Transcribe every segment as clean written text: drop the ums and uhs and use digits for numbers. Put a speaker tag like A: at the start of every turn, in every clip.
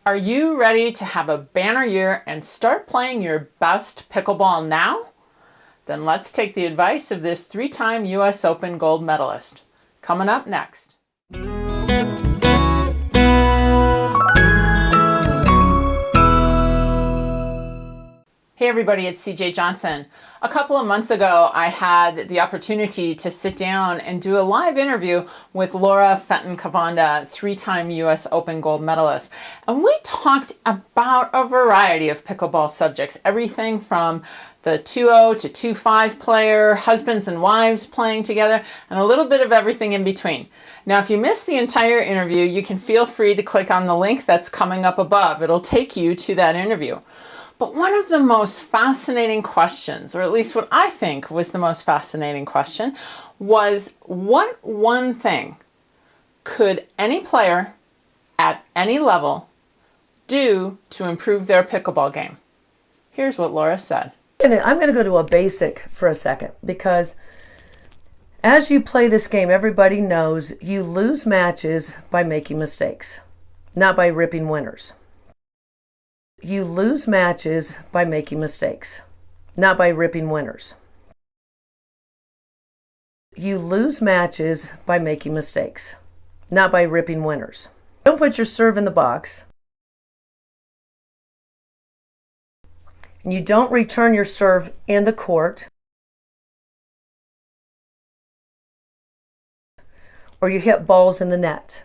A: Are you ready to have a banner year and start playing your best pickleball now? Then let's take the advice of this three-time US Open gold medalist. Coming up next. Hey everybody, it's CJ Johnson. A couple of months ago, I had the opportunity to sit down and do a live interview with Laura Fenton-Cavanda, three-time US Open gold medalist. And we talked about a variety of pickleball subjects, everything from the 2-0 to 2-5 player, husbands and wives playing together, and a little bit of everything in between. Now, if you missed the entire interview, you can feel free to click on the link that's coming up above. It'll take you to that interview. But one of the most fascinating questions, or at least what I think was the most fascinating question, was what one thing could any player at any level do to improve their pickleball game? Here's what Laura said.
B: I'm going to go to a basic for a second, because as you play this game, everybody knows you lose matches by making mistakes, not by ripping winners. You lose matches by making mistakes, not by ripping winners. You lose matches by making mistakes, not by ripping winners. Don't put your serve in the box. And you don't return your serve in the court, or you hit balls in the net.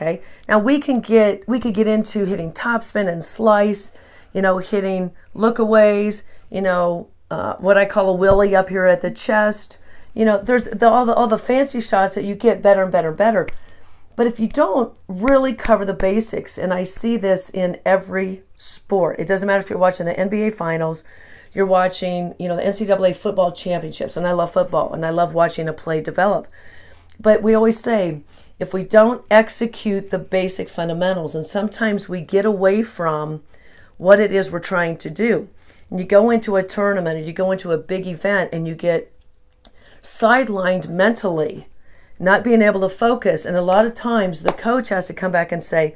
B: Okay. Now we could get into hitting topspin and slice, hitting lookaways, what I call a willy up here at the chest. There's all the fancy shots that you get better and better and better. But if you don't really cover the basics, and I see this in every sport, it doesn't matter if you're watching the NBA finals, you're watching, the NCAA football championships, and I love football, and I love watching a play develop. But we always say, if we don't execute the basic fundamentals, and sometimes we get away from what it is we're trying to do, and you go into a tournament, or you go into a big event, and you get sidelined mentally, not being able to focus. And a lot of times the coach has to come back and say,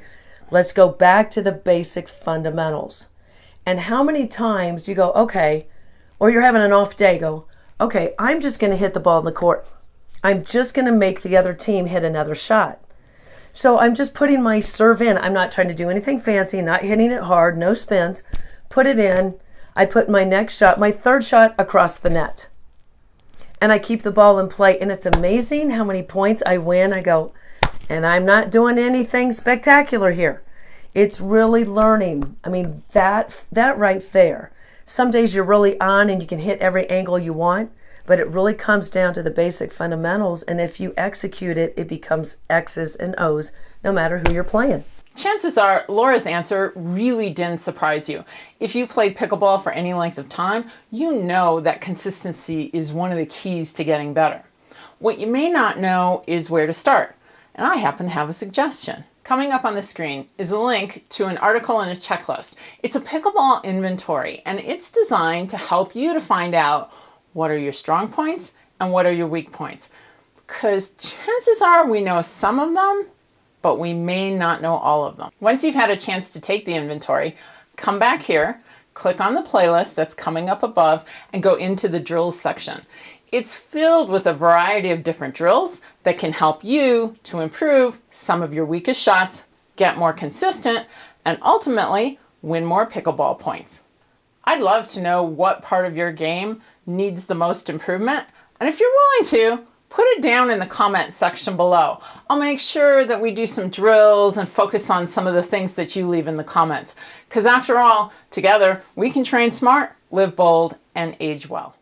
B: let's go back to the basic fundamentals. And how many times you go, okay, or you're having an off day, go, okay, I'm just going to hit the ball in the court. I'm just going to make the other team hit another shot. So I'm just putting my serve in. I'm not trying to do anything fancy, not hitting it hard, no spins. Put it in. I put my next shot, my third shot, across the net. And I keep the ball in play. And it's amazing how many points I win. I go, and I'm not doing anything spectacular here. It's really learning. I mean, that right there. Some days you're really on and you can hit every angle you want. But it really comes down to the basic fundamentals, and if you execute it, it becomes X's and O's, no matter who you're playing.
A: Chances are Laura's answer really didn't surprise you. If you played pickleball for any length of time, you know that consistency is one of the keys to getting better. What you may not know is where to start, and I happen to have a suggestion. Coming up on the screen is a link to an article and a checklist. It's a pickleball inventory, and it's designed to help you to find out what are your strong points and what are your weak points? Because chances are we know some of them, but we may not know all of them. Once you've had a chance to take the inventory, come back here, click on the playlist that's coming up above, and go into the drills section. It's filled with a variety of different drills that can help you to improve some of your weakest shots, get more consistent, and ultimately win more pickleball points. I'd love to know what part of your game needs the most improvement, and if you're willing to, put it down in the comment section below. I'll make sure that we do some drills and focus on some of the things that you leave in the comments, because after all, together we can train smart, live bold, and age well.